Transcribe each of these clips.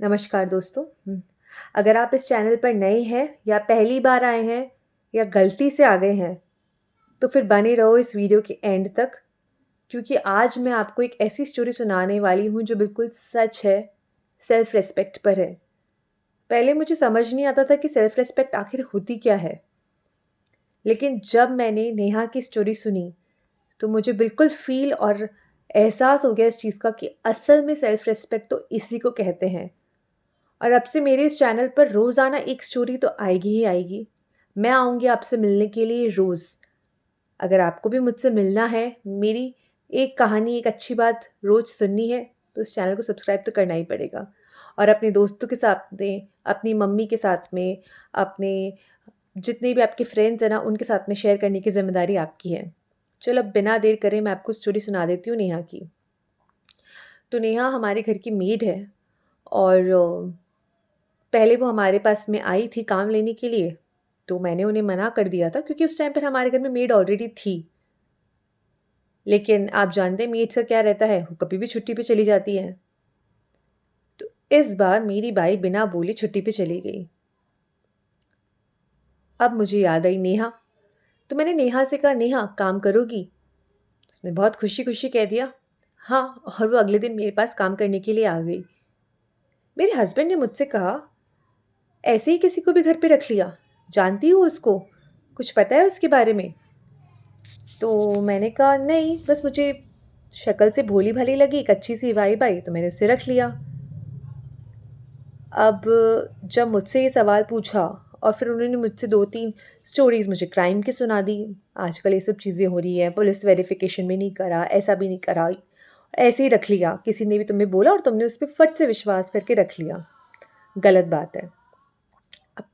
नमस्कार दोस्तों। अगर आप इस चैनल पर नए हैं या पहली बार आए हैं या गलती से आ गए हैं, तो फिर बने रहो इस वीडियो के एंड तक, क्योंकि आज मैं आपको एक ऐसी स्टोरी सुनाने वाली हूँ जो बिल्कुल सच है, सेल्फ़ रिस्पेक्ट पर है। पहले मुझे समझ नहीं आता था कि सेल्फ़ रिस्पेक्ट आखिर होती क्या है? लेकिन जब मैंने नेहा की स्टोरी सुनी, तो मुझे बिल्कुल फ़ील और एहसास हो गया इस चीज़ का कि असल में सेल्फ़ रिस्पेक्ट तो इसी को कहते हैं। और अब से मेरे इस चैनल पर रोज़ाना एक स्टोरी तो आएगी ही आएगी। मैं आऊँगी आपसे मिलने के लिए रोज़। अगर आपको भी मुझसे मिलना है, मेरी एक कहानी, एक अच्छी बात रोज़ सुननी है, तो इस चैनल को सब्सक्राइब तो करना ही पड़ेगा। और अपने दोस्तों के साथ में, अपनी मम्मी के साथ में, अपने जितने भी आपके फ्रेंड्स हैं ना, उनके साथ में शेयर करने की ज़िम्मेदारी आपकी है। चलो अब बिना देर करे मैं आपको स्टोरी सुना देती हूँ नेहा की। तो नेहा हमारे घर की मेड है और पहले वो हमारे पास में आई थी काम लेने के लिए, तो मैंने उन्हें मना कर दिया था क्योंकि उस टाइम पर हमारे घर में मेड ऑलरेडी थी। लेकिन आप जानते हैं मेड का क्या रहता है, वो कभी भी छुट्टी पे चली जाती है। तो इस बार मेरी बाई बिना बोले छुट्टी पे चली गई। अब मुझे याद आई नेहा, तो मैंने नेहा से कहा, नेहा काम करोगी? उसने बहुत खुशी-खुशी कह दिया, हाँ, और वो अगले दिन मेरे पास काम करने के लिए आ गई। मेरे हस्बैंड ने मुझसे कहा, ऐसे ही किसी को भी घर पे रख लिया? जानती हो उसको? कुछ पता है उसके बारे में? तो मैंने कहा नहीं, बस मुझे शक्ल से भोली-भाली लगी, एक अच्छी-सी वाइब आई तो मैंने उसे रख लिया। अब जब मुझसे ये सवाल पूछा और फिर उन्होंने मुझसे 2-3 स्टोरीज़ मुझे क्राइम की सुना दी। आजकल ये सब चीज़ें हो रही हैं, पुलिस वेरिफ़िकेशन भी नहीं करा, ऐसा भी नहीं करा, ऐसे ही रख लिया। किसी ने भी तुम्हें बोला और तुमने उस पे फट से विश्वास करके रख लिया। गलत बात है। अब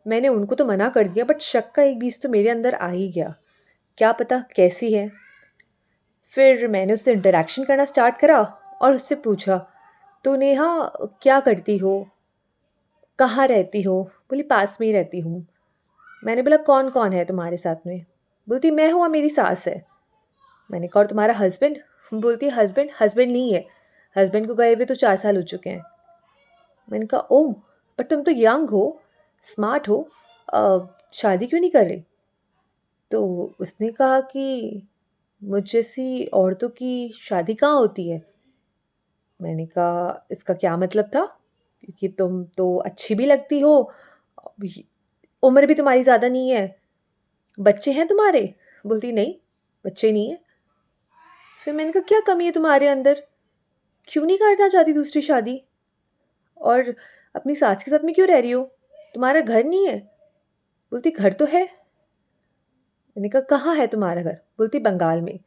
मैंने उनको तो मना कर दिया बट शक का एक बीज तो मेरे अंदर आ ही गया। क्या पता कैसी है? फिर मैंने उससे इंटरैक्शन करना स्टार्ट करा और उससे पूछा, तो नेहा क्या करती हो? कहाँ रहती हो? बोली पास में ही रहती हूँ। मैंने बोला कौन-कौन है तुम्हारे साथ में? बोलती मैं हूँ और मेरी सास है। मैंने कहा और तुम्हारा हस्बैंड? बोलती हस्बैंड हस्बैंड नहीं है। हस्बैंड को गए हुए तो 4 साल हो चुके हैं। मैंने कहा ओह! बट तुम तो यंग हो, स्मार्ट हो, शादी क्यों नहीं कर रही? तो उसने कहा कि मुझ जैसी औरतों की शादी कहाँ होती है? मैंने कहा इसका क्या मतलब था? क्योंकि तुम तो अच्छी भी लगती हो, अभी उम्र भी तुम्हारी ज़्यादा नहीं है, बच्चे हैं तुम्हारे? बोलती नहीं, बच्चे नहीं हैं। फिर मैंने कहा क्या कमी है तुम्हारे अंदर? क्यों नहीं करना चाहती दूसरी शादी? और अपनी सास के साथ में क्यों रह रही हो? तुम्हारा घर नहीं है? बोलती घर तो है। मैंने कहा कहाँ है तुम्हारा घर? बोलती बंगाल में।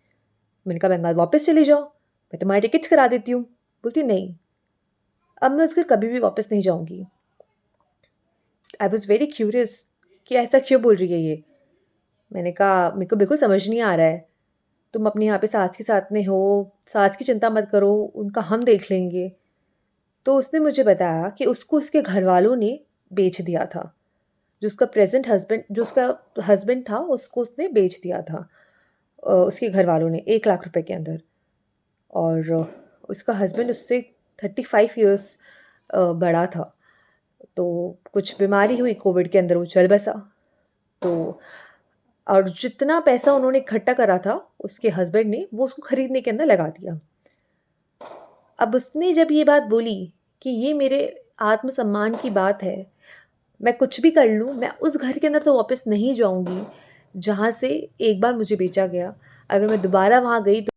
मैंने कहा बंगाल वापस चले जाओ, मैं तुम्हारी टिकट्स करा देती हूँ। बोलती नहीं, अब मैं उस घर कभी भी वापस नहीं जाऊँगी। आई वाज़ वेरी क्यूरियस कि ऐसा क्यों बोल रही है ये? मैंने कहा मेरे को बिल्कुल समझ नहीं आ रहा है। तुम अपने यहाँ पे सास के साथ में हो, सास की चिंता मत करो, उनका हम देख लेंगे। तो उसने मुझे बताया कि उसको उसके घरवालों ने बेच दिया था। जो उसका हस्बैंड था उसको उसने बेच दिया था उसके घरवालों ने 1 लाख रुपए के अंदर। और उसका हस्बैंड उससे 35 इयर्स बड़ा था। तो कुछ बीमारी हुई कोविड के अंदर वो चल बसा। तो और जितना पैसा उन्होंने इकट्ठा करा था उसके हस्बैंड ने वो उसको खरीदने के अंदर लगा दिया। अब उसने जब ये बात बोली कि ये मेरे आत्मसम्मान की बात है, मैं कुछ भी कर लूँ, मैं उस घर के अंदर तो वापस नहीं जाऊँगी, जहाँ से एक बार मुझे बेचा गया। अगर मैं दोबारा वहाँ गई तो